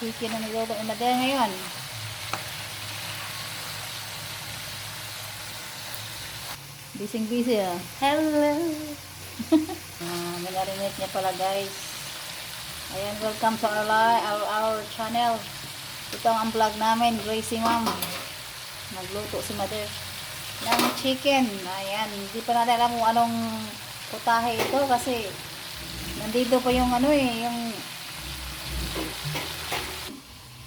chicken na nagluto ni Madel ngayon. Busy ah. Hello! Minarinate niya pala guys. Ayan, welcome sa our channel. Ito ang vlog namin, Gracie Mom. Magluto si Madel ng chicken. Ayan, hindi pa natin alam kung anong putahe ito kasi nandito pa yung ano yung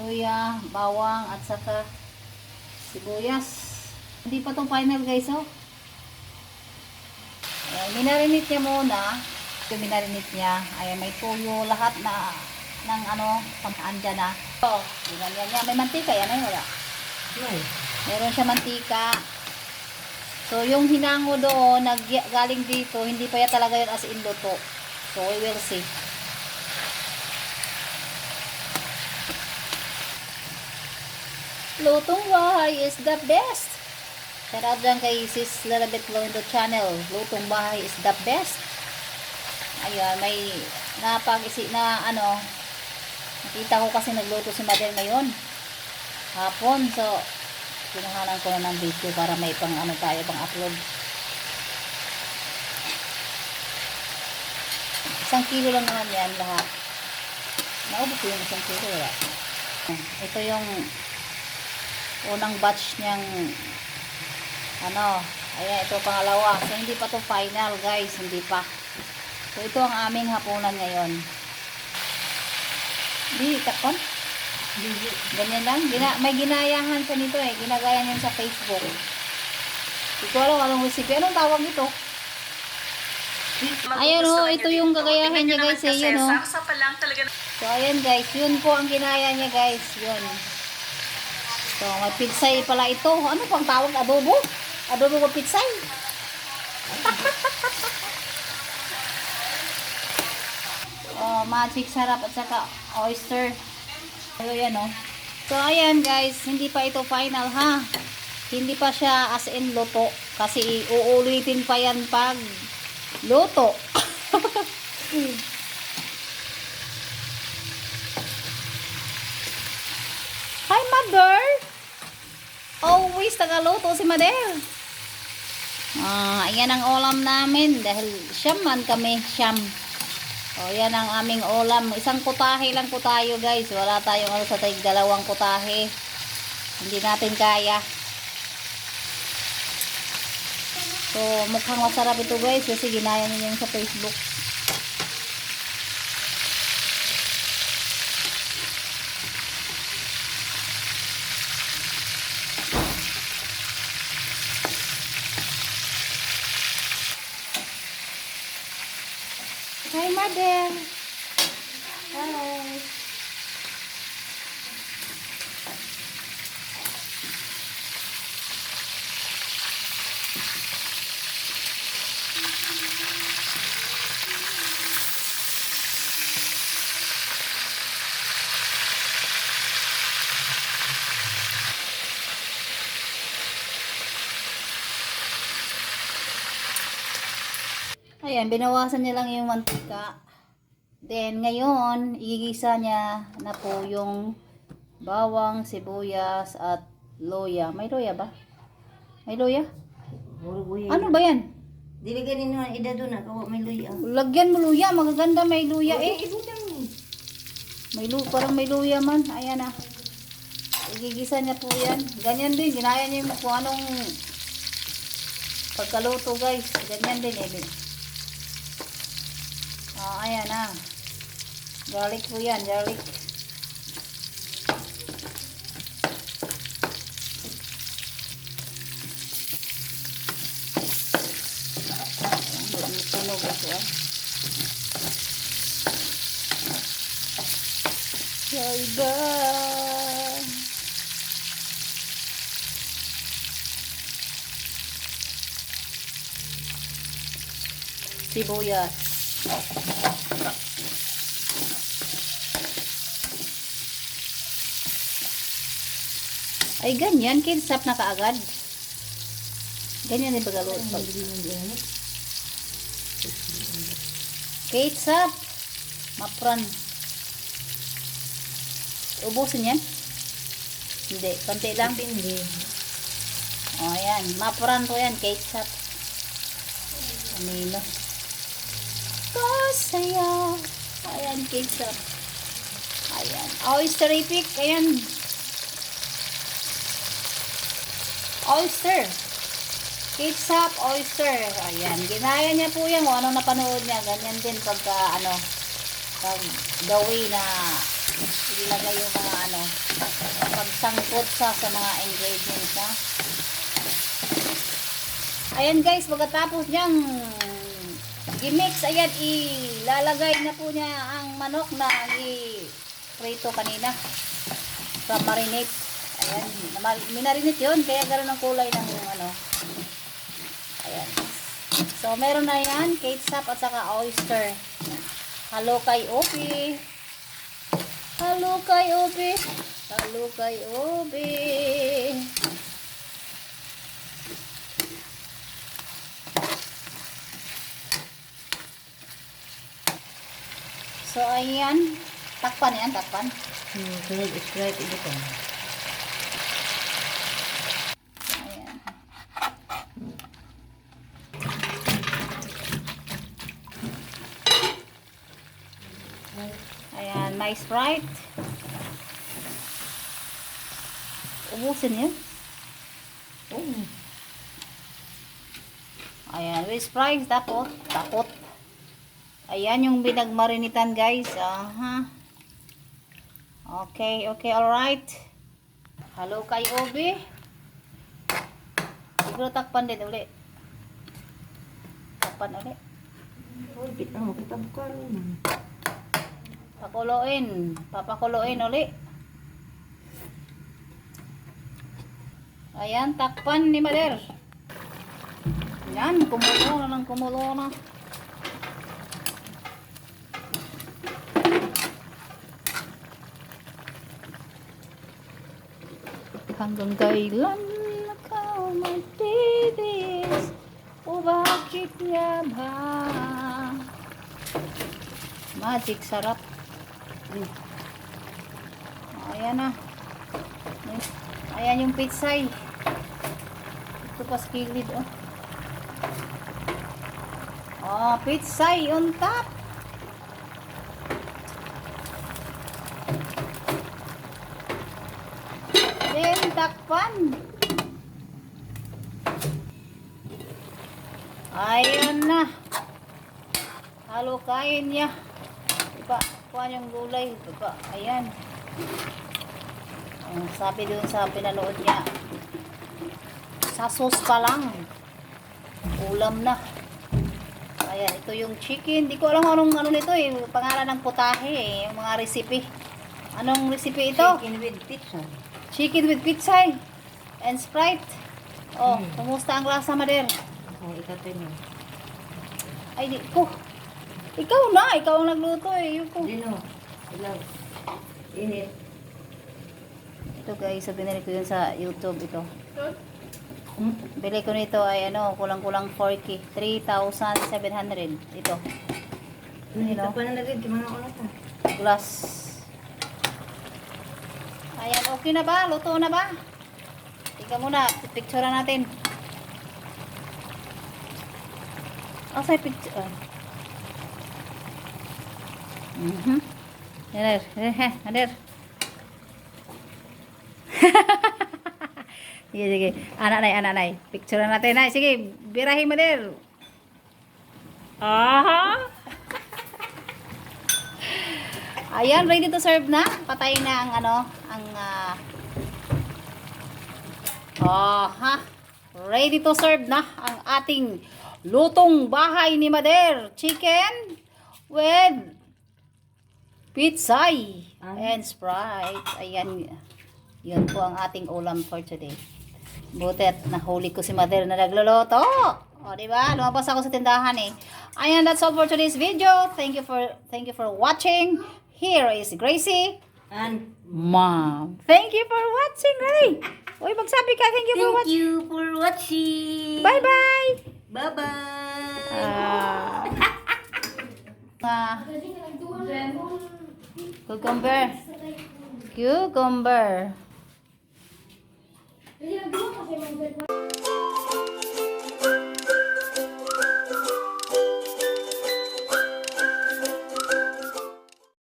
luya, bawang at saka sibuyas. Hindi pa itong final guys oh. Ayan, minarinate niya muna. Ito minarinate niya. Ayan, may tuyo lahat na ng ano, pampaan dyan na. So, ganyan niya. May mantika yan ay wala. Meron siya mantika. So, yung hinango doon, galing dito, hindi pa yan talaga yun as in luto. So, we will see. Lutong bahay is the best. Shout out dyan kay Sis Lalabit Londo channel. Lutong bahay is the best. Ayan, may napag-isip na ano, nakita ko kasi nagluto si Madel ngayon. Hapon. So, kinuhanan ko na ng video para may pang ano tayo, pang upload. 1 kilo lang naman yan lahat. Naubos ko yung 1 kilo. Wala. Ito yung unang batch niyang ano, ayan, ito pangalawa. So, hindi pa to final guys, hindi pa. So, ito ang aming hapunan ngayon. Di, takon? Ganyan lang. May ginayahan siya nito eh. Ginagaya niya sa Facebook. Hindi ko alam anong recipe. Anong tawag ito? Ayan o, ito yung gagayahin niya guys eh. Yun o. So, ayan guys. Yun po ang ginaya niya guys. Yun. So, may pitsay pala ito. Ano pang tawag? Adobo? Adobo ko pitsay. Oh, magic sarap at saka oyster. Ayan o. So, ayan guys. Hindi pa ito final ha. Hindi pa siya as in luto. Kasi uulitin pa yan pag luto. Hi, Mother! Always tagaluto si Madel. Ayan ang ulam namin. Dahil siyam man kami. Siyam. O, yan ang aming ulam. Isang putahe lang po tayo, guys. Wala tayong ano sa tayong dalawang putahe. Hindi natin kaya. So, mukhang masarap ito, guys. Kasi ginaya niyo yung sa Facebook. Hi, Madel. Hi. Ayan, binawasan niya lang yung mantika. Then, ngayon, igigisa niya na po yung bawang, sibuyas, at luya. May luya ba? May luya? Ano ba yan? Diliganin mo ang ida doon na kawa may luya. Lagyan mo luya. Magaganda may luya eh. Parang may luya man. Ayan na. Igigisa niya po yan. Ganyan din. Ginaya niya yung kung anong pagkaluto guys. Ganyan din eh. Ayan na. Garlic po yan. Garlic. Tunog ito ah. Yaiba. Sibuyas. Ay, ganyan. Kinsap na kaagad. Ganyan din bagalo. Ketchup. Mapran. Ubusin yan? Hindi, konti lang. Hindi. O, ayan. Mapuran po yan. Ketchup. Amino. Kasaya. Ayan, ketchup. Ayan. Oysterific. Ayan. Oyster. Ketchup, oyster. Ayan. Ginaya niya po yan. Kung anong napanood niya. Ganyan din pagka, pag gawi na ilagay yung mga pagsangkot sa mga ingredients, ha. Ayan guys, pagkatapos niyang i-mix, ayan, ilalagay na po niya ang manok na i-prito kanina sa marinate. Ayan, minarinate yun, kaya gano'n ang kulay ng ayan. So, meron na yan, ketchup at saka oyster. Halo kay Obi. Halo kay Obi. Halo kay Obi. So, ayan. Takpan yan, takpan. Sunod, Sprite, ito ko. Ayan. Ayan, may Sprite. Ubusin yun. Oh. Ayan, with Sprite, tapot. Ayan yung binagmarinitan, guys. Aha. Okay, alright. Halo kay Obi. Siguro takpan din uli. Takpan uli. Uy, kita mo, kita buka rin. Papakuloyin uli. Ayan, takpan ni Mader. Yan, kumulo na. Hanggang kailan ka magtitiis? O bakit nga ba? Magic, sarap. Ayan na. Ayan yung pitsay. Ito pa sa kilid, oh. Oh, pitsay on top. Then, takpan. Ayan na. Halukain niya. Iba, kuha yung gulay. Iba, ayan. Sabi doon sa pinanood niya, sa sauce pa lang. Ulam na. Ayan, ito yung chicken. Di ko alam anong nito eh. Pangalan ng putahe eh. Yung mga recipe. Anong recipe ito? Chicken with pizza. Chicken with pitsay and Sprite. Oh, kumusta ang lasa, Mader? Oh, ikatin mo. Ay, di ko. Ikaw ang nagluto eh. Yung ko. Dino, ilaw. Init. Ito guys, so binili ko yun sa YouTube ito. Bili ko nito ay kulang-kulang 4K. 3,700. Ito. Ito pa na lagay, kimana ko na ito. Glass. Ayan, okay na ba? Luto na ba? Tika muna, picture natin. Asa yung picture? Ander. Sige. Anak-nay. Picture natin, nay. Sige, birahin mo, der. Aha! Ayan, ready to serve na. Patayin na ready to serve na ang ating lutong bahay ni Mader. Chicken with pitsay and Sprite. Ayan. Yun po ang ating ulam for today. Butet, nahuli ko si Mader na nagluluto. O, diba? Lumabas ako sa tindahan eh. Ayan, that's all for today's video. Thank you for watching. Here is Gracie And Mom. Thank you for watching, Ray. Uy, magsabi ka. Thank you for watching. thank you for watching. Bye-bye. Bye-bye. Cucumber. Cucumber.